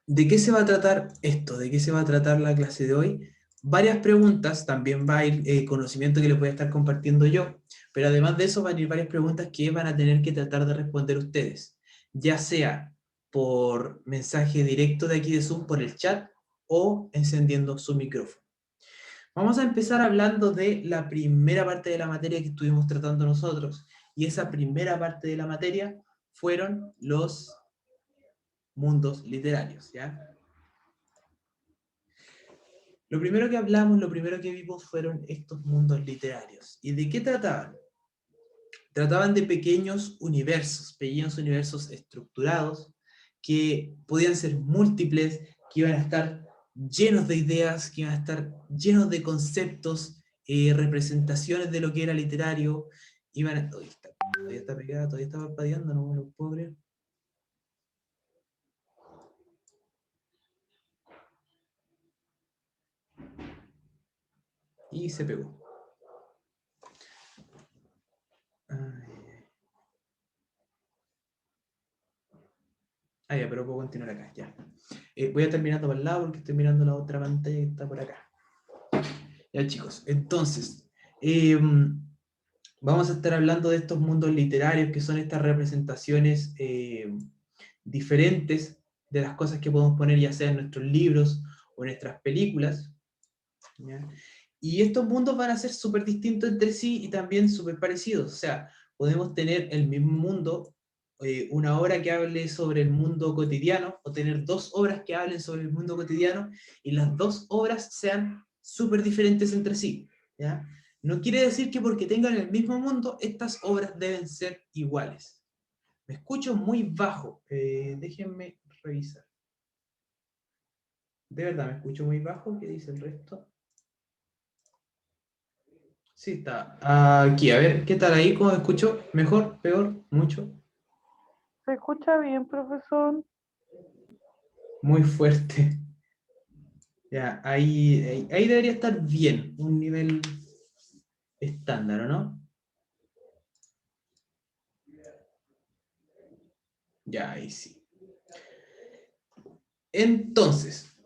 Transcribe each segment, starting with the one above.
¿De qué se va a tratar esto? ¿De qué se va a tratar la clase de hoy? Varias preguntas, también va a ir conocimiento que les voy a estar compartiendo yo, pero además de eso van a ir varias preguntas que van a tener que tratar de responder ustedes, ya sea por mensaje directo de aquí de Zoom, por el chat, o encendiendo su micrófono. Vamos a empezar hablando de la primera parte de la materia que estuvimos tratando nosotros, y esa primera parte de la materia fueron los mundos literarios, ¿ya? Lo primero que hablamos, lo primero que vimos fueron estos mundos literarios. ¿Y de qué trataban? Trataban de pequeños universos estructurados, que podían ser múltiples, que iban a estar llenos de ideas, que iban a estar llenos de conceptos, representaciones de lo que era literario. Iban a... todavía está pegada, todavía está parpadeando, no me lo puedo creer. Y se pegó. Ya, pero puedo continuar acá, ya. Voy a estar mirando para el lado porque estoy mirando la otra pantalla que está por acá. Ya, chicos, entonces, vamos a estar hablando de estos mundos literarios, que son estas representaciones diferentes de las cosas que podemos poner ya sea en nuestros libros o en nuestras películas, ¿ya? Y estos mundos van a ser súper distintos entre sí y también súper parecidos. O sea, podemos tener el mismo mundo, una obra que hable sobre el mundo cotidiano, o tener dos obras que hablen sobre el mundo cotidiano, y las dos obras sean súper diferentes entre sí, ¿ya? No quiere decir que porque tengan el mismo mundo, estas obras deben ser iguales. Me escucho muy bajo, déjenme revisar. De verdad, me escucho muy bajo, ¿qué dice el resto? Sí, está aquí. A ver, ¿qué tal ahí? ¿Cómo me escucho? ¿Mejor? ¿Peor? ¿Mucho? ¿Se escucha bien, profesor? Muy fuerte. Ya, ahí debería estar bien, un nivel estándar, ¿o no? Ya, ahí sí. Entonces,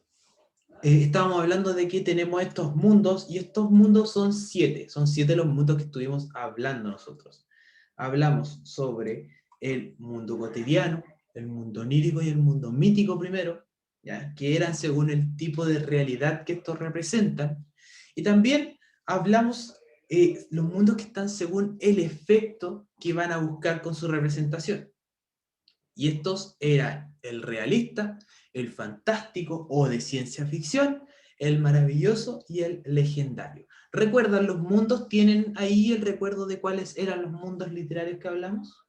estábamos hablando de que tenemos estos mundos, y estos mundos son siete los mundos que estuvimos hablando nosotros. Hablamos sobre el mundo cotidiano, el mundo onírico y el mundo mítico primero, ¿ya? Que eran según el tipo de realidad que estos representan, y también hablamos los mundos que están según el efecto que van a buscar con su representación. Y estos eran el realista, el fantástico o de ciencia ficción, el maravilloso y el legendario. ¿Recuerdan los mundos? ¿Tienen ahí el recuerdo de cuáles eran los mundos literarios que hablamos?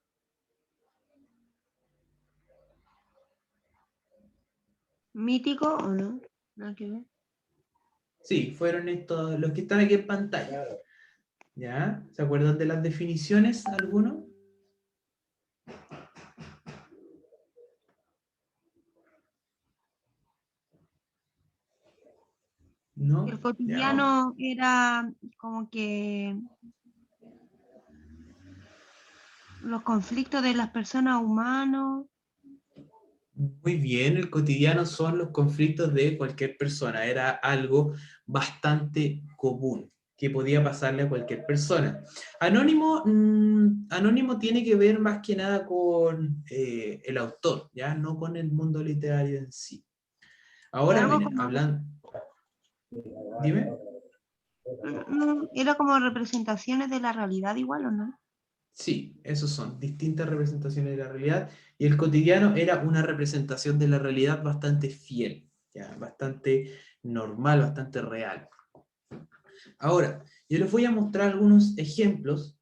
¿Mítico o no? Nada que ver. Sí, fueron estos los que están aquí en pantalla. ¿Ya? ¿Se acuerdan de las definiciones alguno? ¿No? El Ya, vamos. cotidiano era como que los conflictos de las personas humanas. Muy bien, el cotidiano son los conflictos de cualquier persona. Era algo bastante común que podía pasarle a cualquier persona. Anónimo, anónimo tiene que ver más que nada con el autor, ¿ya? No con el mundo literario en sí. Ahora, Algo miren, como, hablan... Dime. era como representaciones de la realidad igual, ¿o no? Sí, esos son distintas representaciones de la realidad, y el cotidiano era una representación de la realidad bastante fiel, ¿ya? Bastante normal, bastante real. Ahora, yo les voy a mostrar algunos ejemplos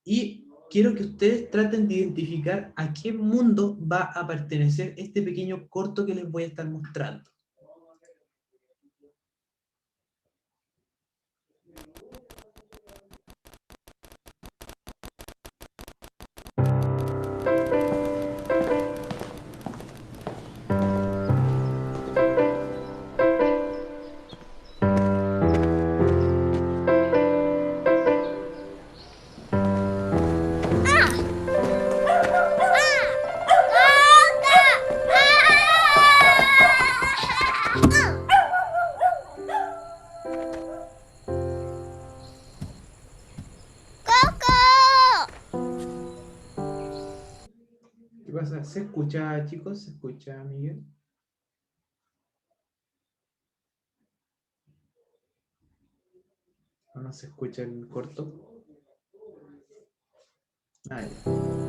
y quiero que ustedes traten de identificar a qué mundo va a pertenecer este pequeño corto que les voy a estar mostrando. ¿Se escucha, chicos? ¿Se escucha, Miguel? ¿O no se escucha el corto? Ah, ya.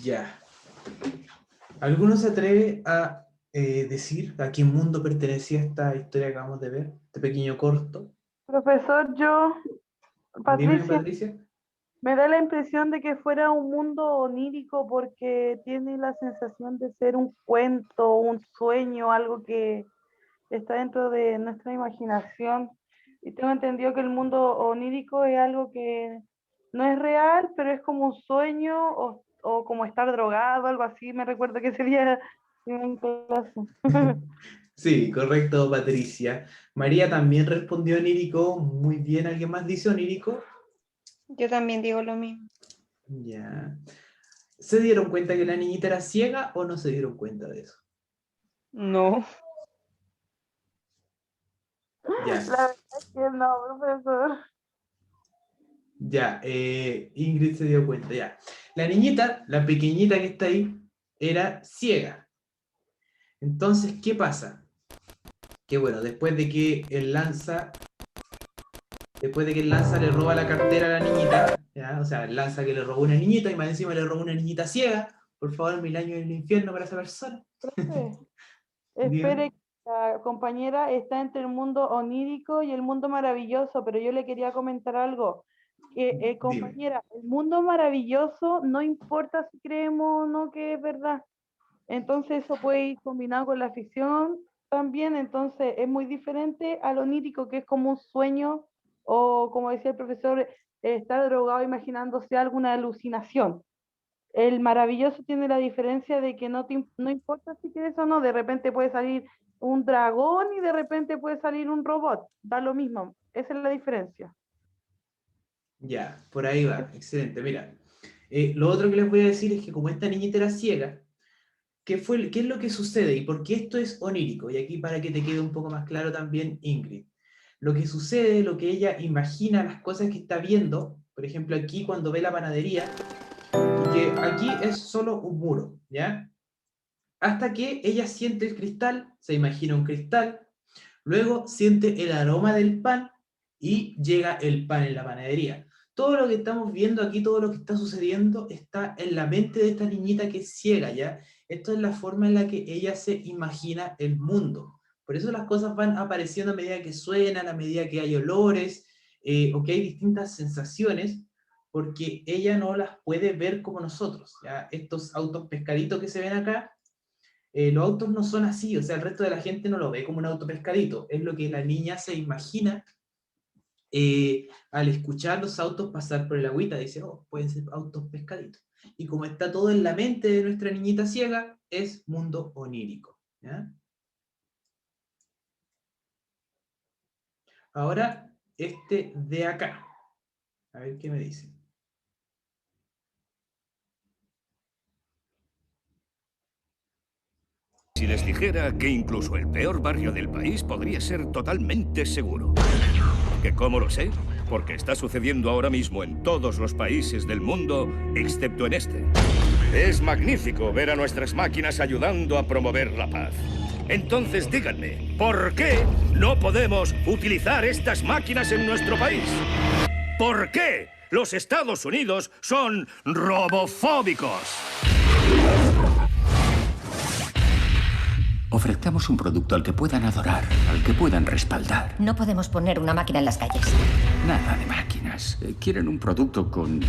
Ya. ¿Alguno se atreve a decir a qué mundo pertenecía esta historia que acabamos de ver? Este pequeño corto. Profesor, yo, Dime, Patricia, Patricia. Me da la impresión de que fuera un mundo onírico porque tiene la sensación de ser un cuento, un sueño, algo que está dentro de nuestra imaginación. Y tengo entendido que el mundo onírico es algo que no es real, pero es como un sueño o como estar drogado, algo así. Me recuerdo que sería en clase. Sí, correcto, Patricia. María también respondió onírico. Muy bien, ¿alguien más dice onírico? Yo también digo lo mismo. Ya. ¿Se dieron cuenta que la niñita era ciega o no se dieron cuenta de eso? No. Ya, La verdad es que no, profesor. ya. Ingrid se dio cuenta, ya. La niñita, la pequeñita que está ahí, era ciega. Entonces, ¿qué pasa? Que bueno, después de que el Lanza le roba la cartera a la niñita, ¿ya? O sea, el Lanza que le robó una niñita y más encima le robó una niñita ciega, por favor, 1000 años en el infierno para esa persona. Profe, Dígame. espere, que la compañera está entre el mundo onírico y el mundo maravilloso, pero yo le quería comentar algo. Dime. Compañera, el mundo maravilloso no importa si creemos o no que es verdad. Entonces eso puede ir combinado con la ficción también, entonces es muy diferente al onírico, que es como un sueño o como decía el profesor, estar drogado imaginándose alguna alucinación. El maravilloso tiene la diferencia de que no importa si quieres o no, de repente puede salir un dragón y de repente puede salir un robot, da lo mismo, esa es la diferencia. Ya, por ahí va, excelente. Mira, lo otro que les voy a decir es que como esta niñita era ciega, ¿qué es lo que sucede y por qué esto es onírico? Y aquí para que te quede un poco más claro también, Ingrid. Lo que sucede, lo que ella imagina, las cosas que está viendo, por ejemplo aquí cuando ve la panadería, y que aquí es solo un muro, ¿ya? Hasta que ella siente el cristal, se imagina un cristal, luego siente el aroma del pan y llega el pan en la panadería. Todo lo que estamos viendo aquí, todo lo que está sucediendo, está en la mente de esta niñita que es ciega, ¿ya? Esto es la forma en la que ella se imagina el mundo. Por eso las cosas van apareciendo a medida que suenan, a medida que hay olores, o que hay distintas sensaciones, porque ella no las puede ver como nosotros, ¿ya? Estos autos pescaditos que se ven acá, los autos no son así, o sea, el resto de la gente no lo ve como un auto pescadito, es lo que la niña se imagina al escuchar los autos pasar por el agüita, dice, oh, pueden ser autos pescaditos. Y como está todo en la mente de nuestra niñita ciega, es mundo onírico. ¿Ya? Ahora, este de acá, a ver qué me dice. Si les dijera que incluso el peor barrio del país podría ser totalmente seguro. ¿Que cómo lo sé? Porque está sucediendo ahora mismo en todos los países del mundo, excepto en este. Es magnífico ver a nuestras máquinas ayudando a promover la paz. Entonces díganme, ¿por qué no podemos utilizar estas máquinas en nuestro país? ¿Por qué los Estados Unidos son robofóbicos? Ofrezcamos un producto al que puedan adorar, al que puedan respaldar. No podemos poner una máquina en las calles. Nada de máquinas. Quieren un producto con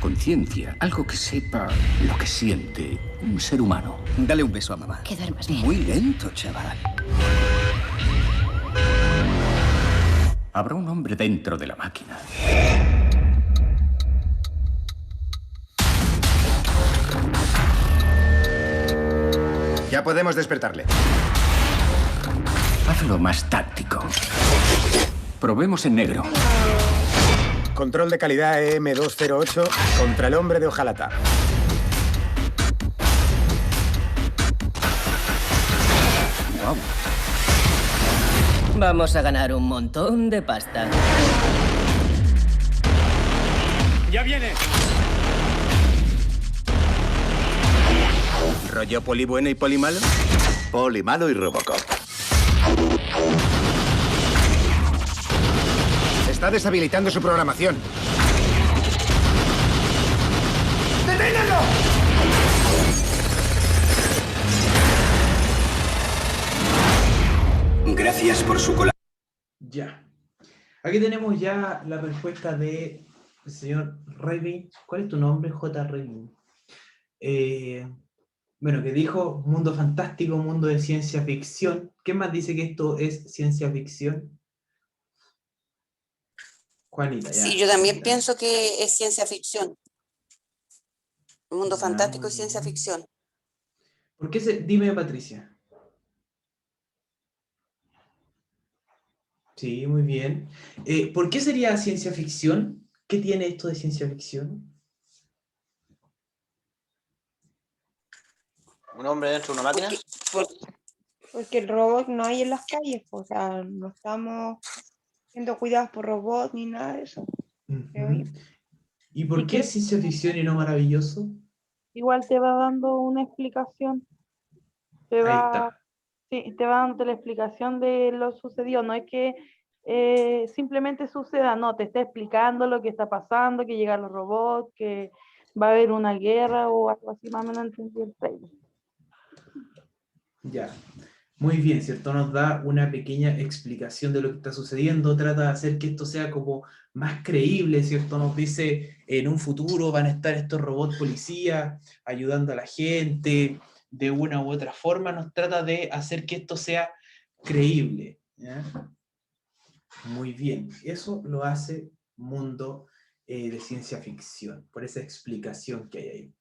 conciencia, algo que sepa lo que siente un ser humano. Dale un beso a mamá. Que duermas bien. Muy lento, chaval. Habrá un hombre dentro de la máquina. Ya podemos despertarle. Hazlo más táctico. Probemos en negro. Control de calidad EM208 contra el hombre de hojalata. Wow. Vamos a ganar un montón de pasta. ¡Ya viene! ¿Rollo poli bueno y poli malo? Poli malo y Robocop. Está deshabilitando su programación. ¡Deténganlo! Gracias por su colaboración. Ya. Aquí tenemos ya la respuesta de señor Revin, ¿cuál es tu nombre? J. Revin. Bueno, que dijo mundo fantástico, mundo de ciencia ficción. ¿Qué más dice que esto es ciencia ficción? Juanita, ya. Sí, yo también Juanita. pienso que es ciencia ficción. Un mundo Ya, fantástico muy y ciencia bien. ficción. ¿Por qué dime, Patricia? Sí, muy bien. ¿Por qué sería ciencia ficción? ¿Qué tiene esto de ciencia ficción? ¿Un hombre dentro de una máquina? Porque el robot no hay en las calles, o sea, no estamos siendo cuidados por robots ni nada de eso. Creo yo. ¿Y por Y qué creo es ciencia ficción y no maravilloso? igual te va dando una explicación. Te Ahí va, está. sí, te va dando la explicación de lo sucedido. No es que simplemente suceda, no, te está explicando lo que está pasando, que llegan los robots, que va a haber una guerra o algo así, más o menos entendí el trailer. Ya. Muy bien, ¿cierto? Nos da una pequeña explicación de lo que está sucediendo, trata de hacer que esto sea como más creíble, ¿cierto? Nos dice, en un futuro van a estar estos robots policías ayudando a la gente, de una u otra forma, nos trata de hacer que esto sea creíble, ¿ya? Muy bien, eso lo hace Mundo de ciencia ficción, por esa explicación que hay ahí.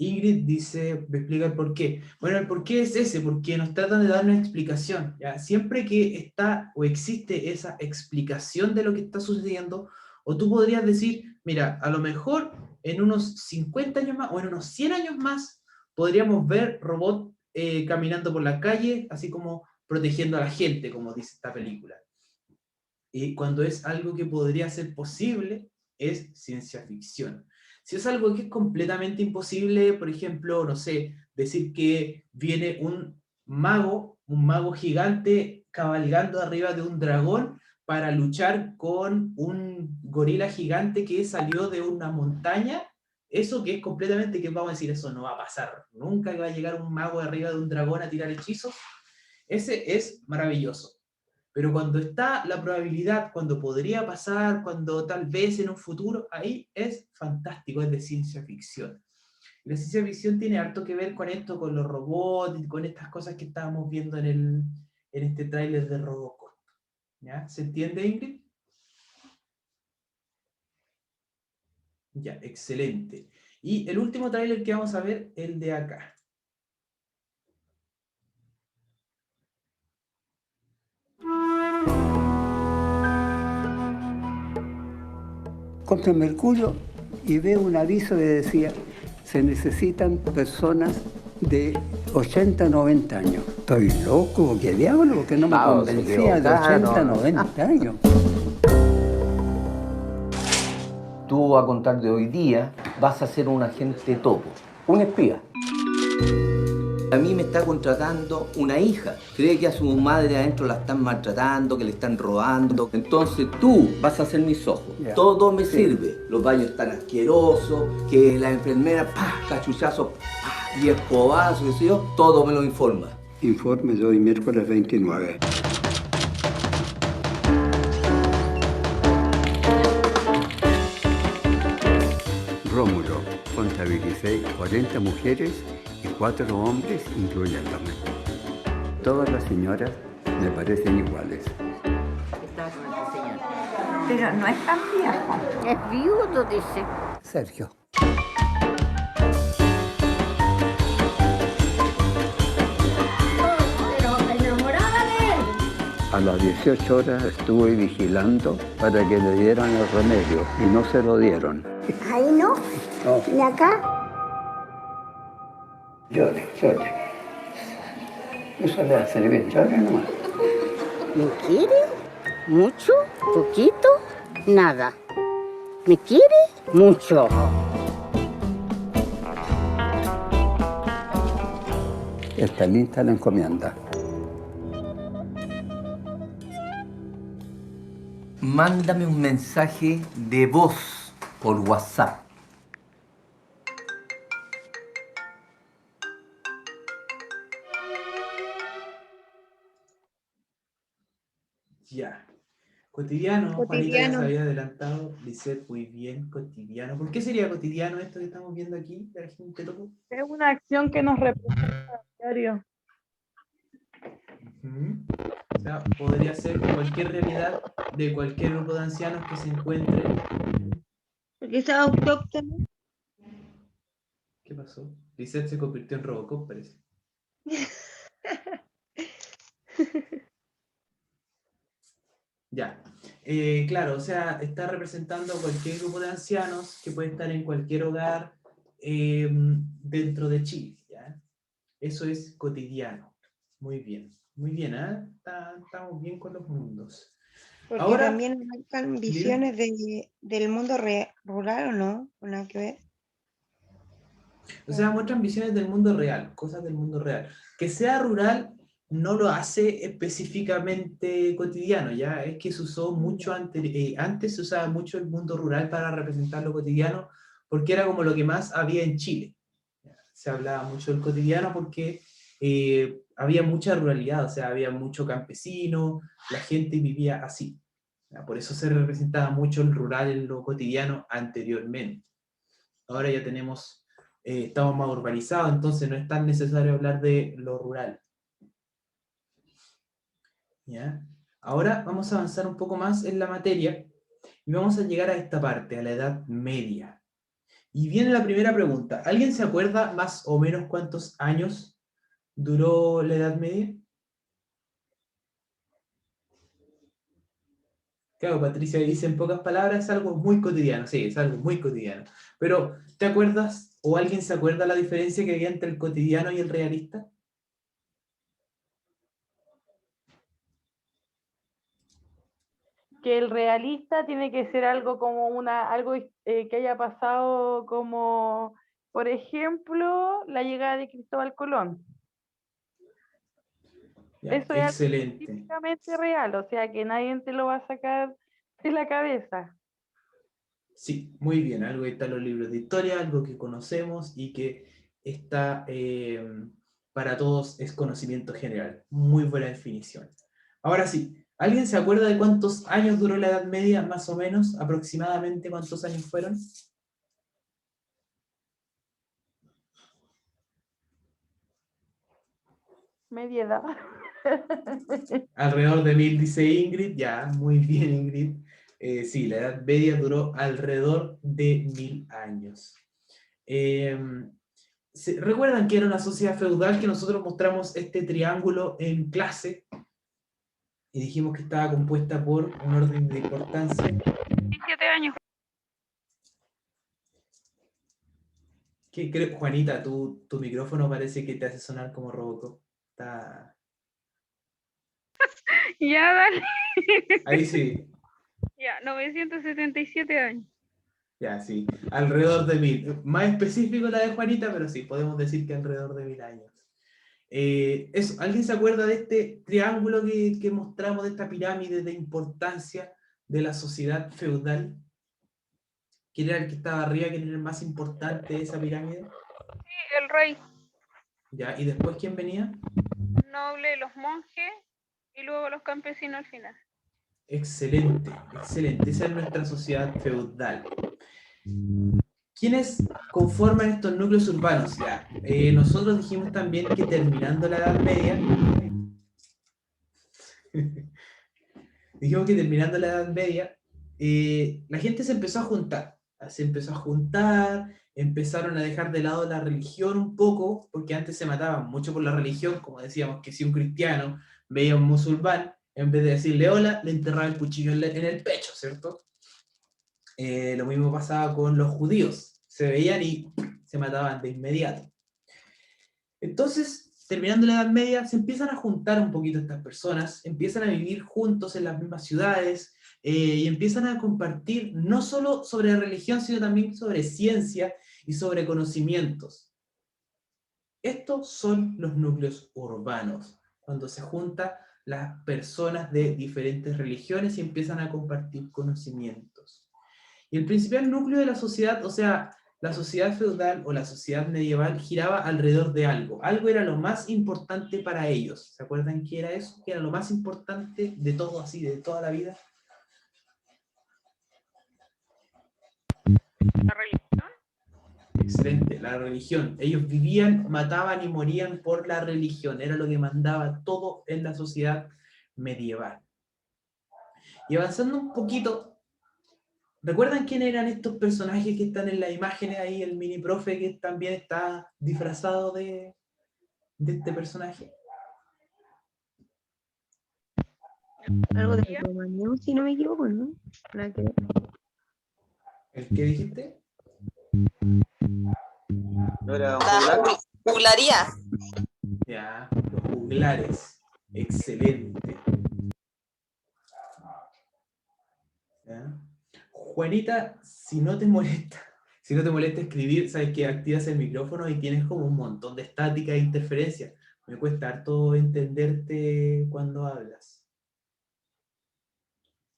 Ingrid dice, me explica el por qué. Bueno, el por qué es ese, porque nos tratan de dar una explicación. ¿Ya? Siempre que está o existe esa explicación de lo que está sucediendo, o tú podrías decir, mira, a lo mejor en unos 50 años más, o en unos 100 años más, podríamos ver robots caminando por la calle, así como protegiendo a la gente, como dice esta película. Y cuando es algo que podría ser posible, es ciencia ficción. Si es algo que es completamente imposible, por ejemplo, no sé, decir que viene un mago gigante cabalgando arriba de un dragón para luchar con un gorila gigante que salió de una montaña, eso que es completamente, que vamos a decir, eso no va a pasar. Nunca va a llegar un mago arriba de un dragón a tirar hechizos. Ese es maravilloso. Pero cuando está la probabilidad, cuando podría pasar, cuando tal vez en un futuro, ahí es fantástico, es de ciencia ficción. Y la ciencia ficción tiene harto que ver con esto, con los robots, con estas cosas que estábamos viendo en este tráiler de Robocop. ¿Ya? ¿Se entiende, Ingrid? Ya, excelente. Y el último tráiler que vamos a ver, el de acá. Contra Mercurio y veo un aviso que decía, se necesitan personas de 80, 90 años. Estoy loco, ¿qué diablo? Porque no me convencía de 80, 90 años. Tú, a contar de hoy día, vas a ser un agente topo, un espía. A mí me está contratando una hija. Cree que a su madre adentro la están maltratando, que le están robando. Entonces tú vas a ser mis ojos. Ya. Todo me sirve. Los baños están asquerosos, que la enfermera, cachuchazo, y escobazo, qué sé yo, todo me lo informa. Informe de hoy, miércoles 29. Rómulo, contabilicé 40 mujeres y 4 hombres, incluyéndome. Todas las señoras me parecen iguales. Estaba con esta señora. Pero no es tan viejo. Es viudo, dice. Sergio. Pero enamorada de él. A las 18 horas estuve vigilando para que le dieran el remedio y no se lo dieron. Ahí no. No. ¿Y acá? Llore. Eso le hace bien, llore nomás. ¿Me quiere? ¿Mucho? ¿Poquito? Nada. ¿Me quiere? Mucho. Está lista la encomienda. Mándame un mensaje de voz por WhatsApp. Ya. Cotidiano, Juanita ya se Cotidiano. había adelantado, Lisette, muy bien, cotidiano. ¿Por qué sería cotidiano esto que estamos viendo aquí, de la gente topo? Es una acción que nos representa a diario. Ujú. O sea, podría ser cualquier realidad de cualquier grupo de ancianos que se encuentre. Porque es autóctono. ¿Qué pasó? Lisette se convirtió en Robocop, parece. Ya. Claro, o sea, está representando cualquier grupo de ancianos que puede estar en cualquier hogar dentro de Chile, ¿ya? Eso es cotidiano. Muy bien. Muy bien, ¿eh? Estamos bien con los mundos. Porque Ahora, también marcan visiones del mundo rural, ¿o no? ¿O nada que ver? o sea, muestran visiones del mundo real, cosas del mundo real. Que sea rural no lo hace específicamente cotidiano, ya es que se usó mucho antes se usaba mucho el mundo rural para representar lo cotidiano, porque era como lo que más había en Chile. Se hablaba mucho del cotidiano porque había mucha ruralidad, o sea, había mucho campesino, la gente vivía así. ¿Ya? Por eso se representaba mucho el rural en lo cotidiano anteriormente. Ahora ya tenemos, estamos más urbanizados, entonces no es tan necesario hablar de lo rural. ¿Ya? Ahora vamos a avanzar un poco más en la materia y vamos a llegar a esta parte, a la Edad Media. Y viene la primera pregunta. ¿Alguien se acuerda más o menos cuántos años duró la Edad Media? Claro, Patricia dice en pocas palabras, es algo muy cotidiano. Sí, es algo muy cotidiano. Pero, ¿te acuerdas o alguien se acuerda la diferencia que había entre el cotidiano y el realista? Que el realista tiene que ser algo como algo que haya pasado como, por ejemplo, la llegada de Cristóbal Colón. Ya, Eso es algo excelente. específicamente real, o sea que nadie te lo va a sacar de la cabeza. Sí, muy bien, algo que está en los libros de historia, algo que conocemos y que está para todos es conocimiento general. Muy buena definición. Ahora sí, ¿alguien se acuerda de cuántos años duró la Edad Media, más o menos, aproximadamente cuántos años fueron? Media edad. Alrededor de 1000, dice Ingrid. Ya, muy bien, Ingrid. Sí, la Edad Media duró alrededor de 1000 años. ¿Recuerdan que era una sociedad feudal que nosotros mostramos este triángulo en clase? Y dijimos que estaba compuesta por un orden de importancia. 17 años. Juanita, tu micrófono parece que te hace sonar como Robocop. Está... Ya, dale. Ahí sí. Ya, 977 años. Ya, sí. Alrededor de 1000. Más específico la de Juanita, pero sí, podemos decir que alrededor de 1000 años. ¿Alguien se acuerda de este triángulo que mostramos, de esta pirámide de importancia de la sociedad feudal? ¿Quién era el que estaba arriba? ¿Quién era el más importante de esa pirámide? Sí, el rey. Ya, ¿y después quién venía? Noble, los monjes y luego los campesinos al final. Excelente, excelente. Esa es nuestra sociedad feudal. ¿Quiénes conforman estos núcleos urbanos? Ya, nosotros dijimos también que terminando la Edad Media, la gente se empezó a juntar. Empezaron a dejar de lado la religión un poco, porque antes se mataban mucho por la religión, como decíamos, que si un cristiano veía a un musulmán, en vez de decirle hola, le enterraba el cuchillo en el pecho, ¿cierto? Lo mismo pasaba con los judíos, se veían y se mataban de inmediato. Entonces, terminando la Edad Media, se empiezan a juntar un poquito estas personas, empiezan a vivir juntos en las mismas ciudades, y empiezan a compartir no solo sobre religión, sino también sobre ciencia y sobre conocimientos. Estos son los núcleos urbanos, cuando se juntan las personas de diferentes religiones y empiezan a compartir conocimientos. Y el principal núcleo de la sociedad, o sea, la sociedad feudal o la sociedad medieval, giraba alrededor de algo. Algo era lo más importante para ellos. ¿Se acuerdan qué era eso? ¿Qué era lo más importante de todo así, de toda la vida? ¿La religión? Excelente, la religión. Ellos vivían, mataban y morían por la religión. Era lo que mandaba todo en la sociedad medieval. Y avanzando un poquito, ¿recuerdan quién eran estos personajes que están en las imágenes ahí? El mini profe que también está disfrazado de este personaje. Algo de Cromañón, si no me equivoco, ¿no? Nada que ver. ¿El qué dijiste? ¿No era un La juglar? juglaría. Ya, los juglares. Excelente. ¿Ya? Juanita, si no te molesta escribir, sabes que activas el micrófono y tienes como un montón de estática e interferencia. Me cuesta harto entenderte cuando hablas.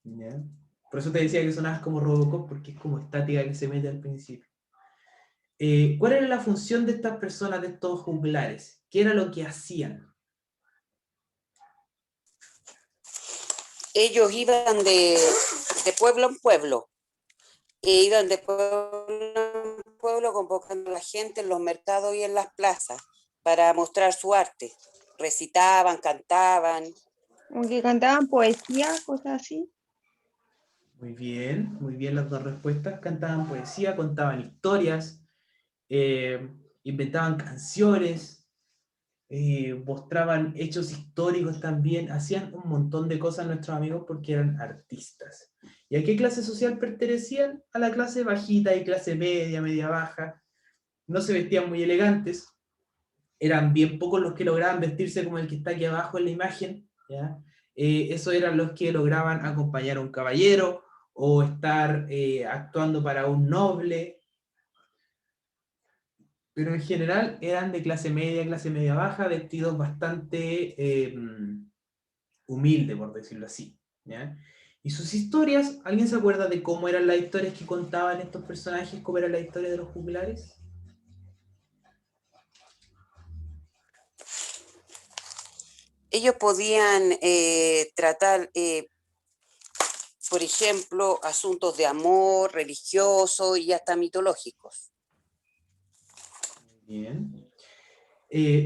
¿Ya? Por eso te decía que sonabas como Robocop, porque es como estática que se mete al principio. ¿Cuál era la función de estas personas, de estos juglares? ¿Qué era lo que hacían? Ellos iban de pueblo en pueblo. E iban de pueblo en pueblo convocando a la gente en los mercados y en las plazas para mostrar su arte. Recitaban, cantaban. Aunque cantaban poesía, cosas así. Muy bien las dos respuestas. Cantaban poesía, contaban historias, inventaban canciones, mostraban hechos históricos también, hacían un montón de cosas nuestros amigos porque eran artistas. ¿Y a qué clase social pertenecían? A la clase bajita y clase media, media baja. No se vestían muy elegantes, eran bien pocos los que lograban vestirse como el que está aquí abajo en la imagen, ¿ya? Esos eran los que lograban acompañar a un caballero o estar actuando para un noble, pero en general eran de clase media baja, vestidos bastante humilde, por decirlo así, ¿ya? Y sus historias, ¿alguien se acuerda de cómo eran las historias que contaban estos personajes? ¿Cómo era la historia de los juglares? Ellos podían tratar, por ejemplo, asuntos de amor, religiosos y hasta mitológicos. Bien.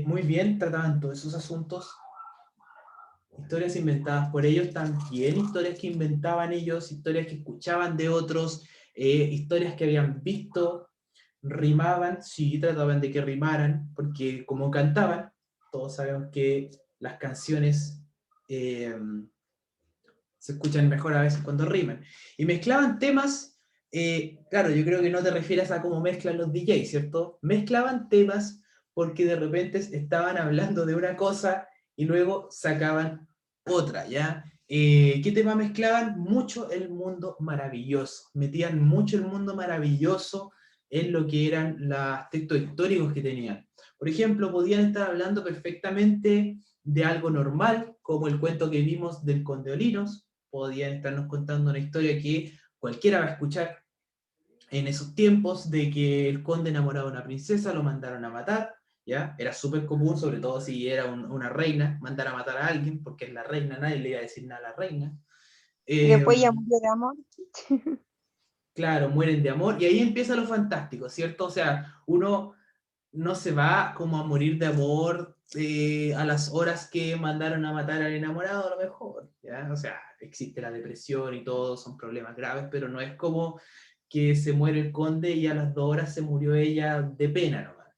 Muy bien, trataban todos esos asuntos. Historias inventadas por ellos también, historias que inventaban ellos, historias que escuchaban de otros, historias que habían visto, rimaban, sí, trataban de que rimaran, porque como cantaban, todos sabemos que las canciones se escuchan mejor a veces cuando riman. Y mezclaban temas, claro, yo creo que no te refieres a cómo mezclan los DJs, ¿cierto? Mezclaban temas porque de repente estaban hablando de una cosa y luego sacaban otra, ¿ya? ¿Qué tema mezclaban? Mucho el mundo maravilloso. Metían mucho el mundo maravilloso en lo que eran los textos históricos que tenían. Por ejemplo, podían estar hablando perfectamente de algo normal, como el cuento que vimos del Conde Olinos. Podían estarnos contando una historia que cualquiera va a escuchar en esos tiempos, de que el conde enamoraba a una princesa, lo mandaron a matar, ¿ya? Era súper común, sobre todo si era una reina, mandar a matar a alguien, porque es la reina, nadie le iba a decir nada a la reina. Y después ya murió de amor. Claro, mueren de amor, y ahí empieza lo fantástico, ¿cierto? O sea, uno no se va como a morir de amor a las horas que mandaron a matar al enamorado, a lo mejor, ¿ya? O sea, existe la depresión y todo, son problemas graves, pero no es como que se muere el conde y a las 2 horas se murió ella de pena nomás.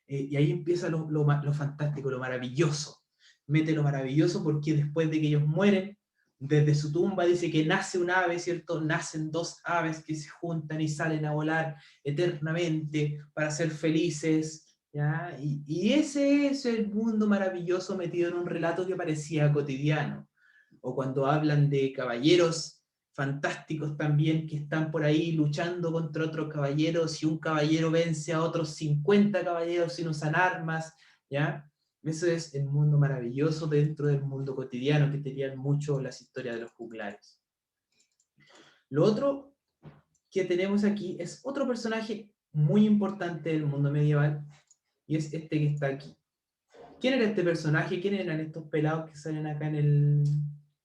Y ahí empieza lo fantástico, lo maravilloso. Mete lo maravilloso porque después de que ellos mueren, desde su tumba dice que nace un ave, ¿cierto? Nacen 2 aves que se juntan y salen a volar eternamente para ser felices, ¿ya? Y ese es el mundo maravilloso metido en un relato que parecía cotidiano. O cuando hablan de caballeros fantásticos también que están por ahí luchando contra otros caballeros, y un caballero vence a otros 50 caballeros sin usar armas, ¿ya? Eso es el mundo maravilloso dentro del mundo cotidiano, que tenían mucho las historias de los juglares. Lo otro que tenemos aquí es otro personaje muy importante del mundo medieval, y es este que está aquí. ¿Quién era este personaje? ¿Quién eran estos pelados que salen acá en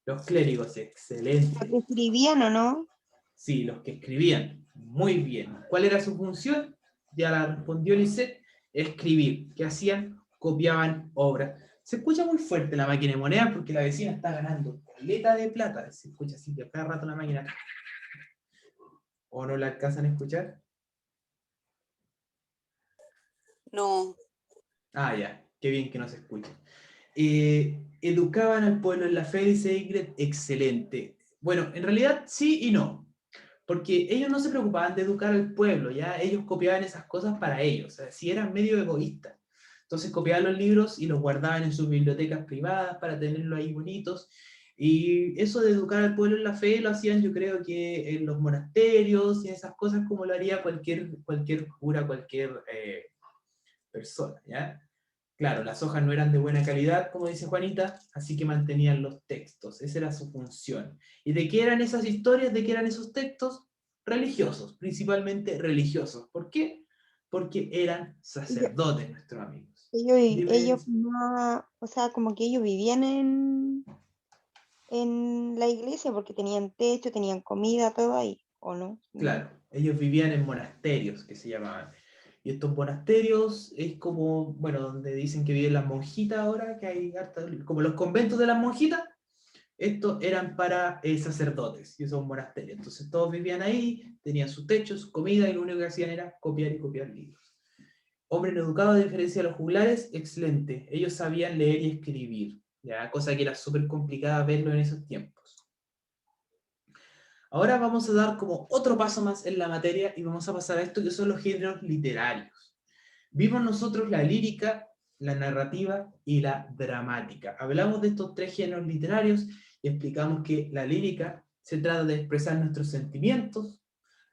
los clérigos? Excelente. ¿Los que escribían o no? Sí, los que escribían. Muy bien. ¿Cuál era su función? Ya la respondió Lisette. Escribir. ¿Qué hacían? Copiaban obras. Se escucha muy fuerte la máquina de monedas porque la vecina está ganando caleta de plata. Se escucha así que cada rato la máquina. ¿O no la alcanzan a escuchar? No. Ah, ya. Qué bien que no se escuche. Educaban al pueblo en la fe, dice Ingrid. Excelente. Bueno, en realidad sí y no. Porque ellos no se preocupaban de educar al pueblo, ya ellos copiaban esas cosas para ellos, o sea, si eran medio egoístas. Entonces copiaban los libros y los guardaban en sus bibliotecas privadas para tenerlos ahí bonitos. Y eso de educar al pueblo en la fe lo hacían, yo creo que en los monasterios y esas cosas, como lo haría cualquier cura, cualquier persona, ¿ya? Claro, las hojas no eran de buena calidad, como dice Juanita, así que mantenían los textos, esa era su función. ¿Y de qué eran esas historias? ¿De qué eran esos textos? Religiosos, principalmente religiosos. ¿Por qué? Porque eran sacerdotes nuestros amigos. Ellos no, o sea, como que ellos vivían en la iglesia porque tenían techo, tenían comida, todo ahí, ¿o no? Claro, ellos vivían en monasterios, que se llamaban. Y estos monasterios es como, bueno, donde dicen que viven las monjitas ahora, que hay como los conventos de las monjitas. Estos eran para sacerdotes, y esos monasterios. Entonces todos vivían ahí, tenían su techo, su comida, y lo único que hacían era copiar y copiar libros. Hombres educados, a diferencia de los juglares, excelente. Ellos sabían leer y escribir, ya, cosa que era súper complicada verlo en esos tiempos. Ahora vamos a dar como otro paso más en la materia y vamos a pasar a esto que son los géneros literarios. Vimos nosotros la lírica, la narrativa y la dramática. Hablamos de estos tres géneros literarios y explicamos que la lírica se trata de expresar nuestros sentimientos,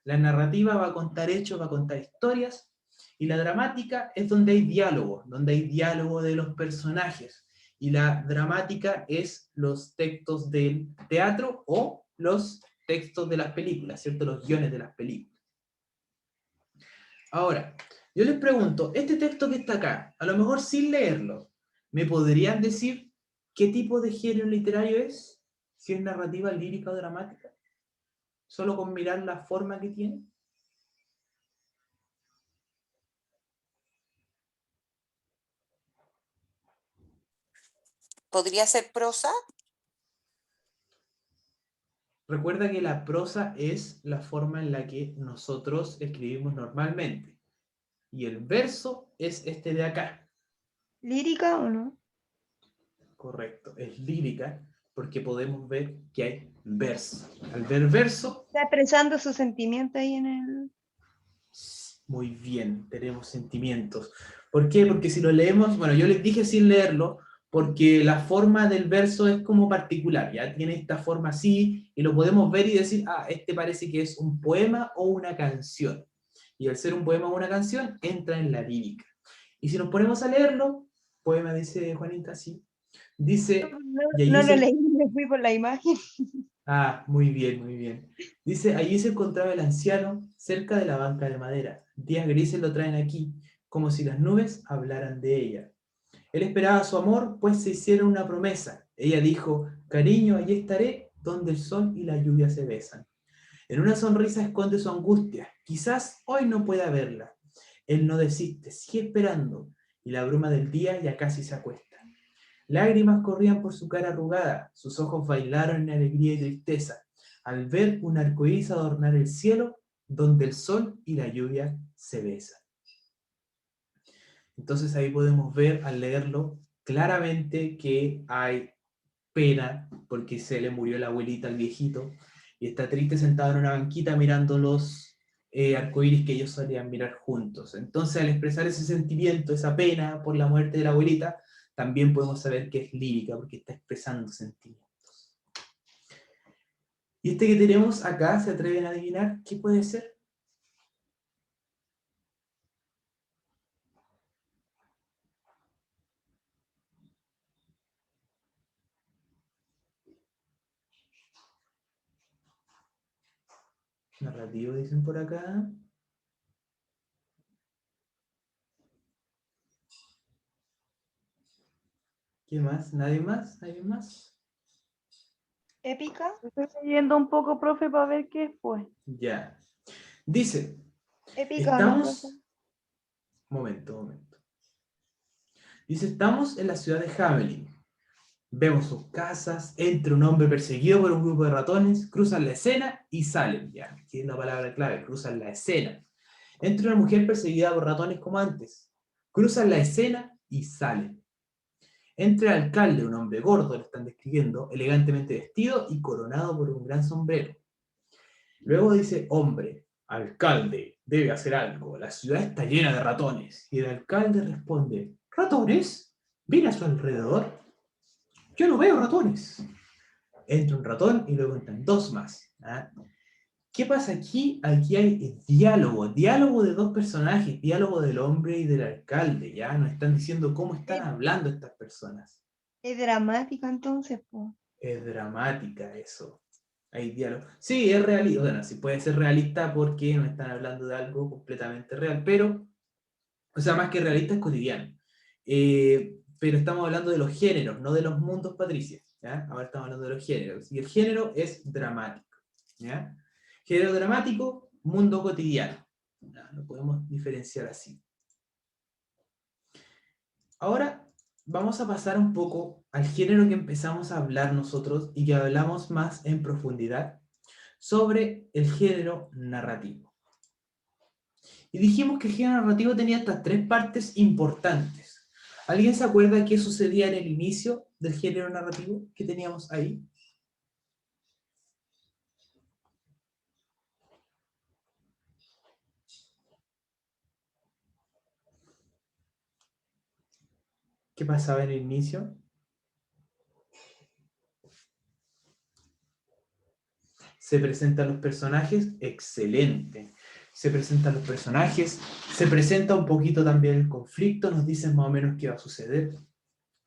la narrativa va a contar hechos, va a contar historias, y la dramática es donde hay diálogo de los personajes, y la dramática es los textos del teatro o los textos de las películas, ¿cierto? Los guiones de las películas. Ahora, yo les pregunto, este texto que está acá, a lo mejor sin leerlo, ¿me podrían decir qué tipo de género literario es? Si es narrativa, lírica o dramática. Solo con mirar la forma que tiene. ¿Podría ser prosa? Recuerda que la prosa es la forma en la que nosotros escribimos normalmente. Y el verso es este de acá. ¿Lírica o no? Correcto, es lírica porque podemos ver que hay verso. Al ver verso... Está expresando su sentimiento ahí en el... Muy bien, tenemos sentimientos. ¿Por qué? Porque si lo leemos, bueno, yo les dije sin leerlo, porque la forma del verso es como particular, ya tiene esta forma así, y lo podemos ver y decir, ah, este parece que es un poema o una canción. Y al ser un poema o una canción, entra en la lírica. Y si nos ponemos a leerlo, poema dice Juanita, sí, dice... No lo leí, me fui por la imagen. Ah, muy bien, muy bien. Dice, allí se encontraba el anciano, cerca de la banca de madera. Días grises lo traen aquí, como si las nubes hablaran de ella. Él esperaba su amor, pues se hicieron una promesa. Ella dijo, cariño, allí estaré, donde el sol y la lluvia se besan. En una sonrisa esconde su angustia. Quizás hoy no pueda verla. Él no desiste, sigue esperando, y la bruma del día ya casi se acuesta. Lágrimas corrían por su cara arrugada, sus ojos bailaron en alegría y tristeza, al ver un arcoíris adornar el cielo, donde el sol y la lluvia se besan. Entonces ahí podemos ver, al leerlo, claramente que hay pena, porque se le murió la abuelita al viejito, y está triste sentado en una banquita mirando los arcoíris que ellos solían mirar juntos. Entonces al expresar ese sentimiento, esa pena por la muerte de la abuelita, también podemos saber que es lírica, porque está expresando sentimientos. Y este que tenemos acá, ¿se atreven a adivinar qué puede ser? Narrativo, dicen por acá. ¿Qué más? ¿Nadie más? ¿Alguien más? ¿Épica? Estoy leyendo un poco, profe, para ver qué fue. Ya. Dice, Épica, ¿no? estamos... Momento. Dice, estamos en la ciudad de Hamelin. Vemos sus casas, entra un hombre perseguido por un grupo de ratones, cruzan la escena y salen. Ya, aquí es la palabra clave, cruzan la escena. Entra una mujer perseguida por ratones como antes. Cruzan la escena y salen. Entra el alcalde, un hombre gordo, lo están describiendo, elegantemente vestido y coronado por un gran sombrero. Luego dice, hombre, alcalde, debe hacer algo, la ciudad está llena de ratones. Y el alcalde responde, ¿ratones? ¿Mira a su alrededor? Yo no veo ratones. Entra un ratón y luego entran dos más. ¿Ah? ¿Qué pasa aquí? Aquí hay diálogo de dos personajes, diálogo del hombre y del alcalde, ¿ya? Nos están diciendo cómo están hablando estas personas. Es dramática entonces, pues. Es dramática eso. Hay diálogo. Sí, es realista, bueno, sí puede ser realista porque no están hablando de algo completamente real, pero, o sea, más que realista es cotidiano. Pero estamos hablando de los géneros, no de los mundos, Patricia, ¿ya? Ahora estamos hablando de los géneros, y el género es dramático, ¿ya? Género dramático, mundo cotidiano. ¿Ya? Lo podemos diferenciar así. Ahora vamos a pasar un poco al género que empezamos a hablar nosotros y que hablamos más en profundidad sobre el género narrativo. Y dijimos que el género narrativo tenía estas tres partes importantes. ¿Alguien se acuerda qué sucedía en el inicio del género narrativo que teníamos ahí? ¿Qué pasaba en el inicio? Se presentan los personajes, excelente. Se presentan los personajes, se presenta un poquito también el conflicto, nos dicen más o menos qué va a suceder.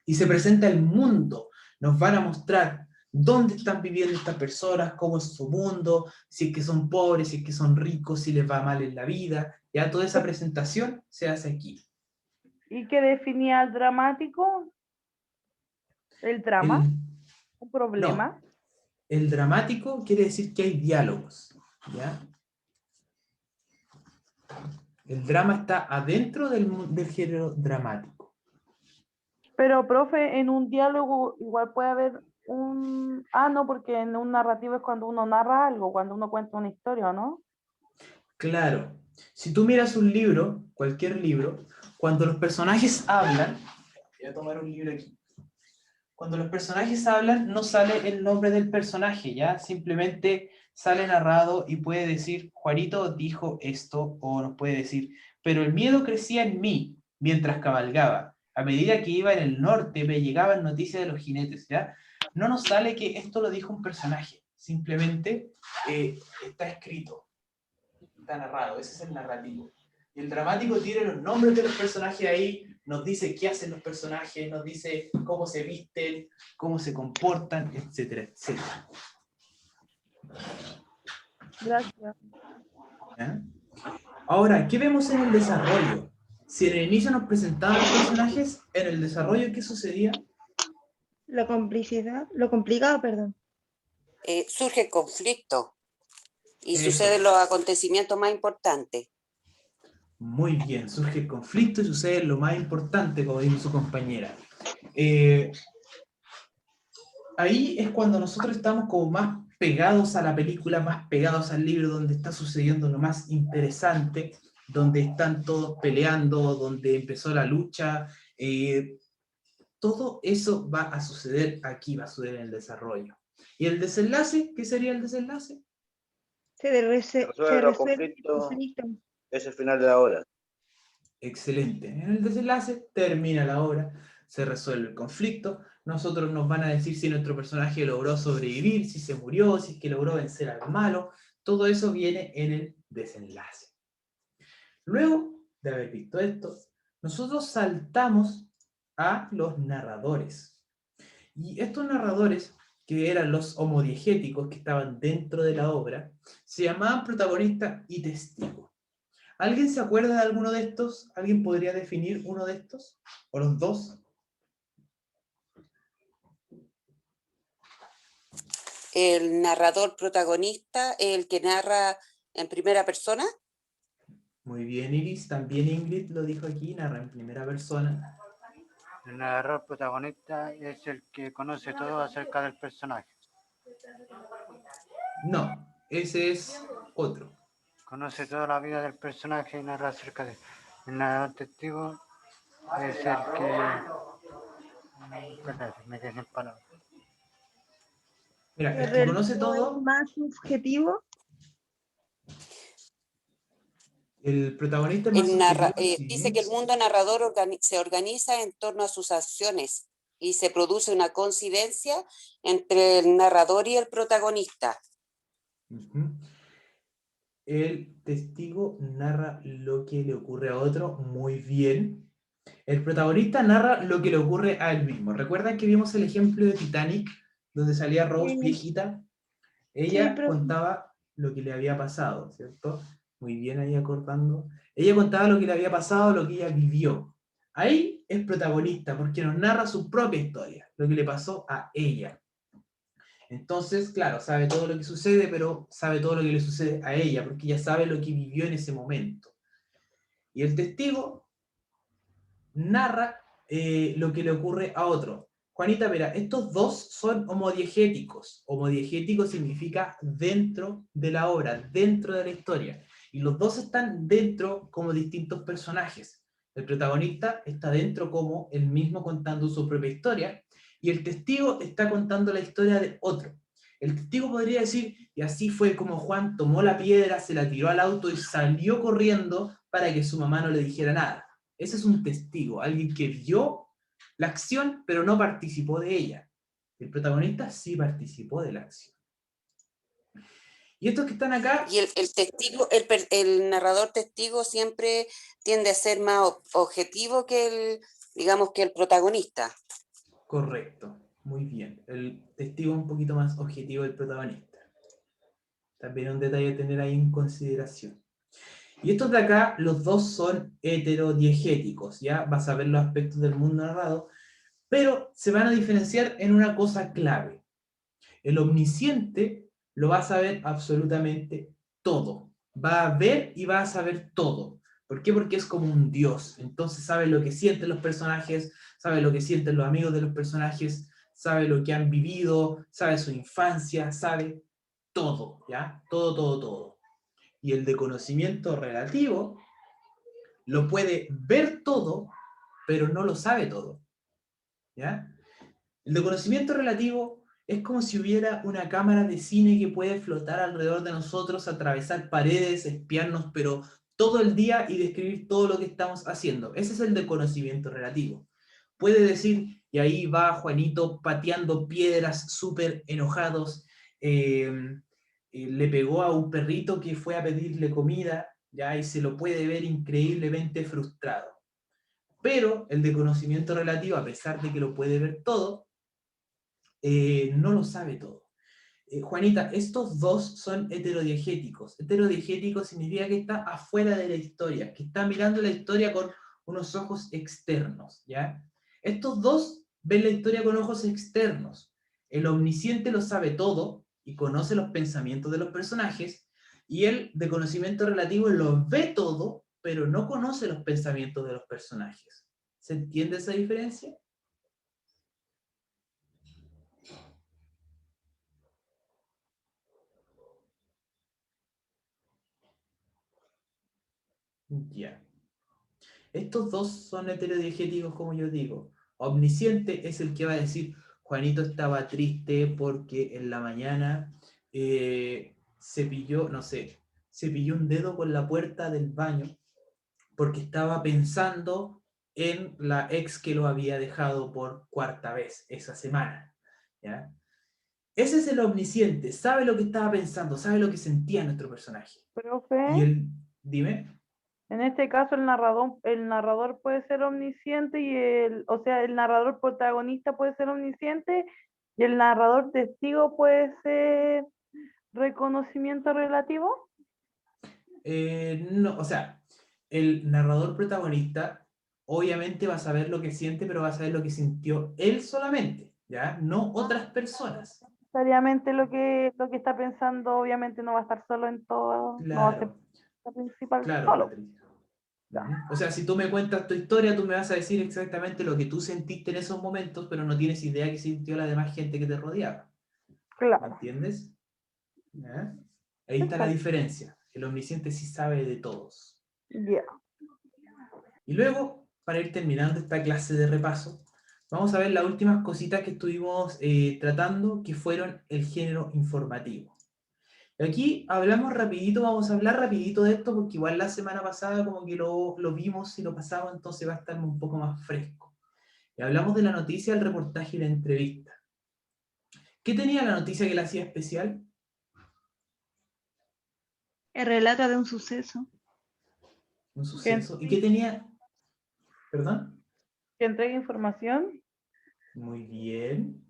Y se presenta el mundo, nos van a mostrar dónde están viviendo estas personas, cómo es su mundo, si es que son pobres, si es que son ricos, si les va mal en la vida. Ya toda esa presentación se hace aquí. ¿Y qué definía el dramático? ¿El drama? ¿Un problema? No, el dramático quiere decir que hay diálogos, ¿ya? El drama está adentro del género dramático. Pero, profe, en un diálogo igual puede haber un... Ah, no, porque en un narrativo es cuando uno narra algo, cuando uno cuenta una historia, ¿no? Claro. Si tú miras un libro, cualquier libro, cuando los personajes hablan... Voy a tomar un libro aquí. Cuando los personajes hablan, no sale el nombre del personaje, ¿ya? Simplemente sale narrado y puede decir, Juanito dijo esto, o nos puede decir, pero el miedo crecía en mí mientras cabalgaba. A medida que iba en el norte me llegaban noticias de los jinetes, ¿ya? No nos sale que esto lo dijo un personaje, simplemente está escrito, está narrado, ese es el narrativo. Y el dramático tiene los nombres de los personajes ahí, nos dice qué hacen los personajes, nos dice cómo se visten, cómo se comportan, etcétera, etcétera. Gracias. ¿Ya? Ahora, ¿qué vemos en el desarrollo? Si en el inicio nos presentaban los personajes, en el desarrollo, ¿qué sucedía? Lo complicado, perdón. Surge el conflicto y suceden los acontecimientos más importantes. Muy bien, surge el conflicto y sucede lo más importante, como dijo su compañera. Ahí es cuando nosotros estamos como más pegados a la película, más pegados al libro, donde está sucediendo lo más interesante, donde están todos peleando, donde empezó la lucha. Todo eso va a suceder aquí, va a suceder en el desarrollo. ¿Y el desenlace? ¿Qué sería el desenlace? Se resuelve el conflicto. Es el final de la obra. Excelente. En el desenlace termina la obra, se resuelve el conflicto. Nosotros nos van a decir si nuestro personaje logró sobrevivir, si se murió, si es que logró vencer al malo. Todo eso viene en el desenlace. Luego de haber visto esto, nosotros saltamos a los narradores. Y estos narradores, que eran los homodiegéticos que estaban dentro de la obra, se llamaban protagonista y testigo. ¿Alguien se acuerda de alguno de estos? ¿Alguien podría definir uno de estos? ¿O los dos? El narrador protagonista, el que narra en primera persona. Muy bien, Iris. También Ingrid lo dijo aquí, narra en primera persona. El narrador protagonista es el que conoce todo acerca del personaje. No, ese es otro. Conoce toda la vida del personaje y narra acerca de él. El narrador testigo es el que... Me quedé sin palabras. Mira, el que conoce todo... ¿Es más subjetivo? El protagonista es más subjetivo, sí. Dice que el mundo narrador se organiza en torno a sus acciones y se produce una coincidencia entre el narrador y el protagonista. El testigo narra lo que le ocurre a otro muy bien. El protagonista narra lo que le ocurre a él mismo. ¿Recuerdan que vimos el ejemplo de Titanic, donde salía Rose viejita? Ella contaba lo que le había pasado, ¿cierto? Muy bien ahí acortando. Ella contaba lo que le había pasado, lo que ella vivió. Ahí es protagonista, porque nos narra su propia historia, lo que le pasó a ella. Entonces, claro, sabe todo lo que sucede, pero sabe todo lo que le sucede a ella, porque ella sabe lo que vivió en ese momento. Y el testigo narra lo que le ocurre a otro. Juanita, mira, estos dos son homodiegéticos. Homodiegético significa dentro de la obra, dentro de la historia. Y los dos están dentro como distintos personajes. El protagonista está dentro como él mismo contando su propia historia, y el testigo está contando la historia de otro. El testigo podría decir, y así fue como Juan tomó la piedra, se la tiró al auto y salió corriendo para que su mamá no le dijera nada. Ese es un testigo, alguien que vio la acción, pero no participó de ella. El protagonista sí participó de la acción. Y estos que están acá... Y el testigo, el narrador testigo siempre tiende a ser más objetivo que el protagonista. Correcto, muy bien. El testigo es un poquito más objetivo del protagonista. También un detalle a tener ahí en consideración. Y estos de acá, los dos son heterodiegéticos, ¿ya? Vas a ver los aspectos del mundo narrado, pero se van a diferenciar en una cosa clave. El omnisciente lo va a saber absolutamente todo. Va a ver y va a saber todo. ¿Por qué? Porque es como un dios. Entonces sabe lo que sienten los personajes, sabe lo que sienten los amigos de los personajes, sabe lo que han vivido, sabe su infancia, sabe todo, ¿ya? Todo, todo, todo. Y el de conocimiento relativo lo puede ver todo, pero no lo sabe todo, ¿ya? El de conocimiento relativo es como si hubiera una cámara de cine que puede flotar alrededor de nosotros, atravesar paredes, espiarnos, pero todo el día y describir todo lo que estamos haciendo. Ese es el de conocimiento relativo. Puede decir, y ahí va Juanito pateando piedras súper enojados, le pegó a un perrito que fue a pedirle comida, ya, y se lo puede ver increíblemente frustrado. Pero el de conocimiento relativo, a pesar de que lo puede ver todo, no lo sabe todo. Juanita, estos dos son heterodiegéticos. Heterodiegético significa que está afuera de la historia, que está mirando la historia con unos ojos externos, ¿ya? Estos dos ven la historia con ojos externos. El omnisciente lo sabe todo y conoce los pensamientos de los personajes, y el de conocimiento relativo lo ve todo, pero no conoce los pensamientos de los personajes. ¿Se entiende esa diferencia? Ya. Estos dos son heterodiegéticos, como yo digo. Omnisciente es el que va a decir, Juanito estaba triste porque en la mañana se pilló un dedo con la puerta del baño porque estaba pensando en la ex que lo había dejado por cuarta vez esa semana, ¿ya? Ese es el omnisciente, sabe lo que estaba pensando, sabe lo que sentía nuestro personaje. Profe, dime. En este caso el narrador puede ser omnisciente y el narrador protagonista puede ser omnisciente y el narrador testigo puede ser reconocimiento relativo. No, o sea, el narrador protagonista obviamente va a saber lo que siente, pero va a saber lo que sintió él solamente, ¿ya? No otras personas. necesariamente lo que está pensando, obviamente no va a estar solo en todo, no va a ser Claro, la principal claro, solo. Patricia. O sea, si tú me cuentas tu historia, tú me vas a decir exactamente lo que tú sentiste en esos momentos, pero no tienes idea que sintió la demás gente que te rodeaba. ¿Me Claro. entiendes? ¿Ya? Ahí está la Exacto. diferencia. El omnisciente sí sabe de todos. Ya. Y luego, para ir terminando esta clase de repaso, vamos a ver las últimas cositas que estuvimos tratando, que fueron el género informativo. Aquí hablamos rapidito, vamos a hablar rapidito de esto, porque igual la semana pasada como que lo vimos y lo pasamos, entonces va a estar un poco más fresco. Y hablamos de la noticia, el reportaje y la entrevista. ¿Qué tenía la noticia que la hacía especial? El relato de un suceso. Un suceso. ¿Y qué tenía? ¿Perdón? Que entregue información. Muy bien.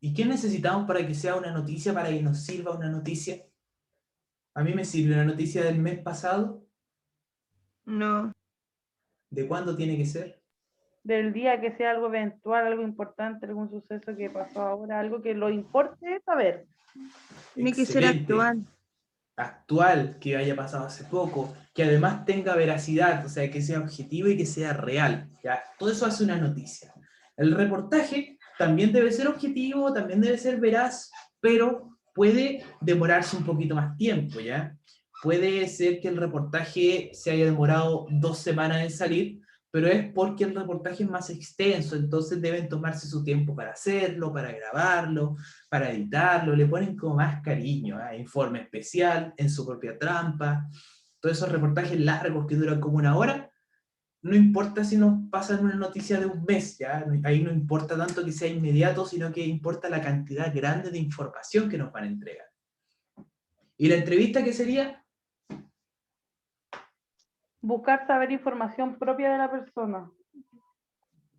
¿Y qué necesitamos para que sea una noticia, para que nos sirva una noticia? ¿A mí me sirve una noticia del mes pasado? No. ¿De cuándo tiene que ser? Del día, que sea algo eventual, algo importante, algún suceso que pasó ahora, algo que lo importe saber. Tiene que ser Excelente. actual. Actual, que haya pasado hace poco, que además tenga veracidad, o sea, que sea objetivo y que sea real. ¿Ya? Todo eso hace una noticia. El reportaje también debe ser objetivo, también debe ser veraz, pero puede demorarse un poquito más tiempo, ¿ya? Puede ser que el reportaje se haya demorado 2 semanas en salir, pero es porque el reportaje es más extenso, entonces deben tomarse su tiempo para hacerlo, para grabarlo, para editarlo, le ponen como más cariño, ¿eh? Informe especial, en su propia trampa, todos esos reportajes largos que duran como 1 hora, no importa si nos pasan una noticia de un mes, ¿ya? Ahí no importa tanto que sea inmediato, sino que importa la cantidad grande de información que nos van a entregar. ¿Y la entrevista qué sería? Buscar saber información propia de la persona.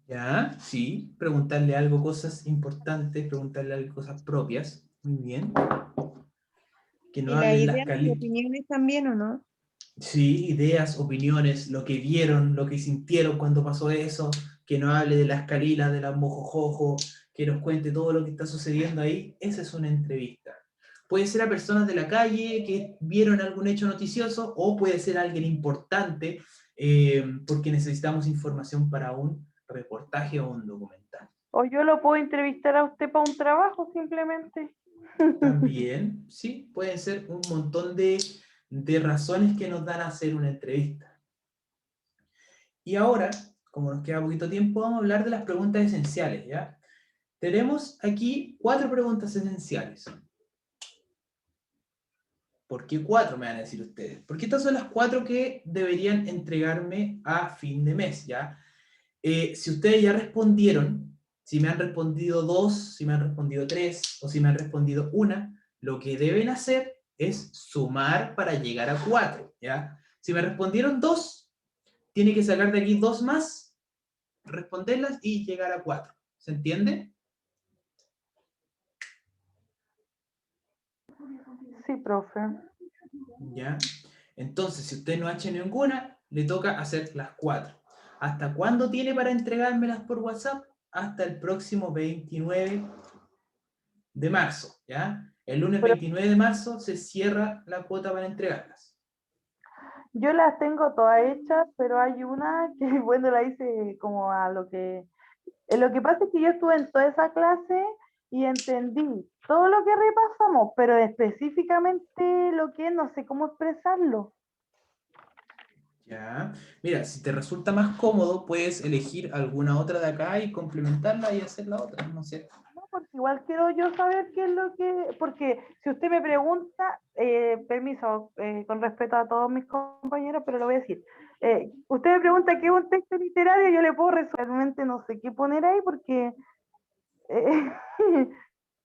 Ya, sí, preguntarle algo, cosas importantes, preguntarle algo, cosas propias. Muy bien. Que no ¿Y las hablen las ideas y opiniones también o no? Sí, ideas, opiniones, lo que vieron, lo que sintieron cuando pasó eso, que nos hable de las calilas, de las mojojojo, que nos cuente todo lo que está sucediendo ahí. Esa es una entrevista. Puede ser a personas de la calle que vieron algún hecho noticioso, o puede ser alguien importante, porque necesitamos información para un reportaje o un documental. O yo lo puedo entrevistar a usted para un trabajo, simplemente. También, sí, pueden ser un montón de razones que nos dan a hacer una entrevista. Y ahora, como nos queda poquito tiempo, vamos a hablar de las preguntas esenciales, ¿ya? Tenemos aquí 4 preguntas esenciales. ¿Por qué 4, me van a decir ustedes? Porque estas son las 4 que deberían entregarme a fin de mes, ¿ya? Si ustedes ya respondieron, si me han respondido 2, si me han respondido 3, o si me han respondido 1, lo que deben hacer es sumar para llegar a 4, ¿ya? Si me respondieron 2, tiene que sacar de aquí 2 más, responderlas y llegar a 4. ¿Se entiende? Sí, profe. ¿Ya? Entonces, si usted no ha hecho ninguna, le toca hacer las 4. ¿Hasta cuándo tiene para entregármelas por WhatsApp? Hasta el próximo 29 de marzo, ¿ya? El lunes 29 de marzo se cierra la cuota para entregarlas. Yo las tengo todas hechas, pero hay una que, bueno, la hice como a lo que... Lo que pasa es que yo estuve en toda esa clase y entendí todo lo que repasamos, pero específicamente lo que no sé cómo expresarlo. Ya. Mira, si te resulta más cómodo, puedes elegir alguna otra de acá y complementarla y hacer la otra, no sé. No, porque igual quiero yo saber qué es lo que... Porque si usted me pregunta, permiso, con respeto a todos mis compañeros, pero lo voy a decir. Usted me pregunta qué es un texto literario, yo le puedo resolver. Realmente no sé qué poner ahí porque...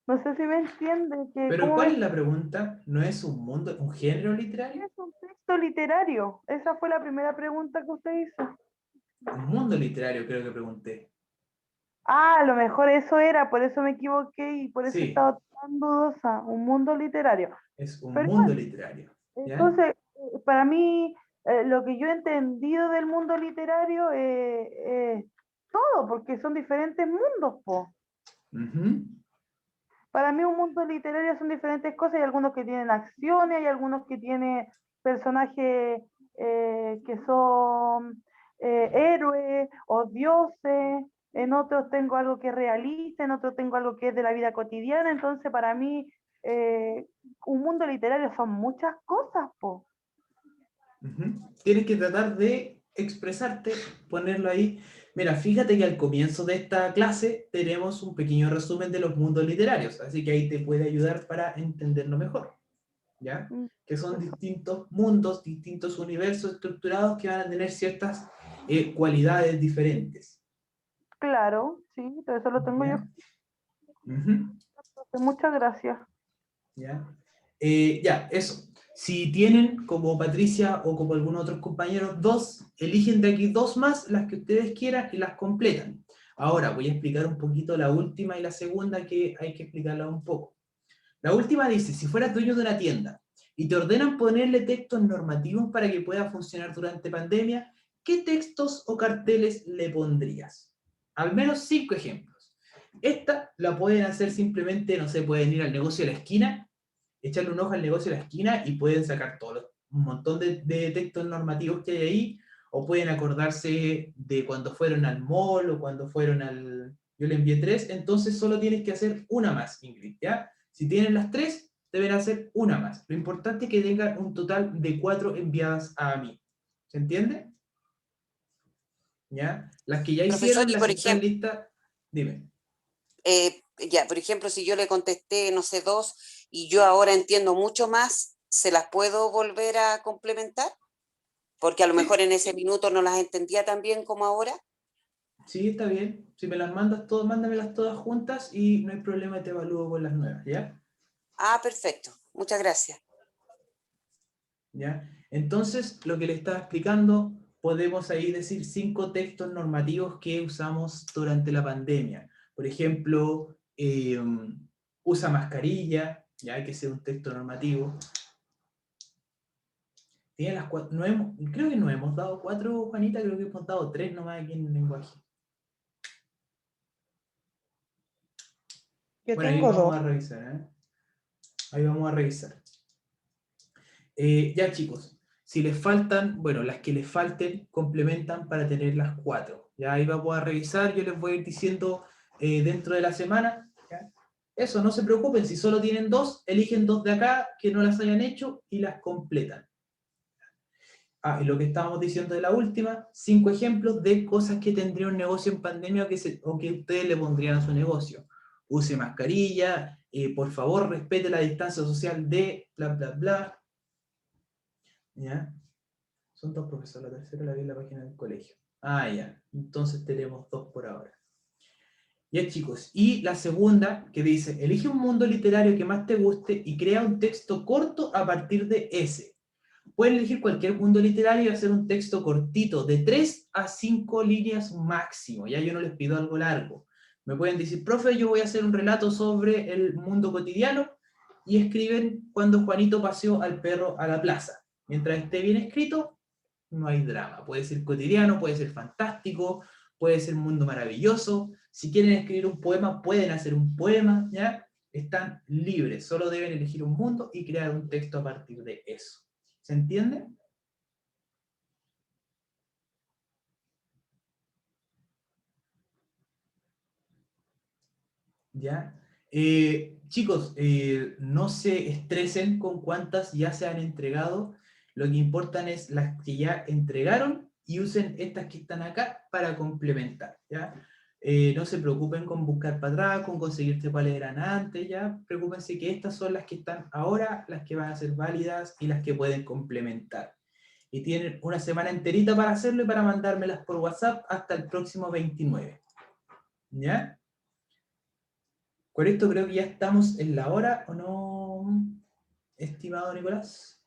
no sé si me entiende. Pero ¿cuál es la pregunta? ¿No es un mundo, un género literario? Es un texto literario. Esa fue la primera pregunta que usted hizo. Un mundo literario, creo que pregunté. Ah, a lo mejor eso era, por eso me equivoqué y por eso Sí. estaba tan dudosa. Un mundo literario. Es un Pero mundo bueno, literario. ¿Ya? entonces, para mí, lo que yo he entendido del mundo literario es todo, porque son diferentes mundos, po. Ujú. Para mí un mundo literario son diferentes cosas, hay algunos que tienen acciones, hay algunos que tienen personajes que son héroes o dioses, en otros tengo algo que es realista, en otros tengo algo que es de la vida cotidiana, entonces para mí un mundo literario son muchas cosas, po. Tienes que tratar de expresarte, ponerlo ahí. Mira, fíjate que al comienzo de esta clase tenemos un pequeño resumen de los mundos literarios, así que ahí te puede ayudar para entenderlo mejor, ¿ya? Que son distintos mundos, distintos universos estructurados que van a tener ciertas cualidades diferentes. Claro, sí, eso lo tengo yo. Muchas gracias. ¿Ya? Ya, eso. Si tienen, como Patricia o como algunos otros compañeros, dos, eligen de aquí dos más, las que ustedes quieran, y las completan. Ahora voy a explicar un poquito la última y la segunda, que hay que explicarla un poco. La última dice, si fueras dueño de una tienda y te ordenan ponerle textos normativos para que pueda funcionar durante pandemia, ¿qué textos o carteles le pondrías? Al menos 5 ejemplos. Esta la pueden hacer simplemente, no sé, pueden ir al negocio de la esquina, echarle un ojo al negocio de la esquina y pueden sacar un montón de textos normativos que hay ahí, o pueden acordarse de cuando fueron al mall o cuando fueron al... Yo le envié 3, entonces solo tienes que hacer una más, Ingrid, ¿ya? Si tienen las 3, deben hacer una más. Lo importante es que tengan un total de 4 enviadas a mí. ¿Se entiende? ¿Ya? Las que ya hicieron, Profesor, y las por que están ejemplo, listas, dime. ya, por ejemplo, si yo le contesté, no sé, 2, y yo ahora entiendo mucho más, ¿se las puedo volver a complementar? Porque a lo mejor en ese minuto no las entendía tan bien como ahora. Sí, está bien. Si me las mandas todas, mándamelas todas juntas y no hay problema, te evalúo con las nuevas, ¿ya? Ah, perfecto. Muchas gracias. ¿Ya? Entonces, lo que le estaba explicando, podemos ahí decir 5 textos normativos que usamos durante la pandemia. Por ejemplo, usa mascarilla, ya hay que ser un texto normativo. Tiene las 4, creo que no hemos dado 4, Juanita, creo que hemos dado 3 nomás aquí en el lenguaje. Yo Bueno, ahí tengo vamos 2. a revisar, ¿eh? Ahí vamos a revisar. Ya, chicos, si les faltan, bueno, las que les falten complementan para tener las 4. Ya ahí vamos a revisar, yo les voy a ir diciendo dentro de la semana. ¿Ya? Eso, no se preocupen, si solo tienen 2, eligen 2 de acá que no las hayan hecho y las completan. Ah, y lo que estábamos diciendo de la última, 5 ejemplos de cosas que tendría un negocio en pandemia o que ustedes le pondrían a su negocio. Use mascarilla, por favor respete la distancia social de bla, bla, bla. ¿Ya? Son 2 profesores, la tercera la vi en la página del colegio. Ah, ya. Entonces tenemos 2 por ahora. Ya, chicos. Y la segunda, que dice, elige un mundo literario que más te guste y crea un texto corto a partir de ese. Pueden elegir cualquier mundo literario y hacer un texto cortito, de 3 a 5 líneas máximo. Ya yo no les pido algo largo. Me pueden decir, profe, yo voy a hacer un relato sobre el mundo cotidiano, y escriben cuando Juanito paseó al perro a la plaza. Mientras esté bien escrito, no hay drama. Puede ser cotidiano, puede ser fantástico, puede ser un mundo maravilloso. Si quieren escribir un poema, pueden hacer un poema, ¿ya? Están libres, solo deben elegir un mundo y crear un texto a partir de eso. ¿Se entiende? ¿Ya? Chicos, no se estresen con cuántas ya se han entregado. Lo que importan es las que ya entregaron y usen estas que están acá para complementar, ¿ya? No se preocupen con buscar para atrás, con conseguirte cuáles eran antes, ¿ya? Preocúpense que estas son las que están ahora, las que van a ser válidas y las que pueden complementar. Y tienen una semana enterita para hacerlo y para mandármelas por WhatsApp hasta el próximo 29. ¿Ya? Con esto creo que ya estamos en la hora, ¿o no, estimado Nicolás?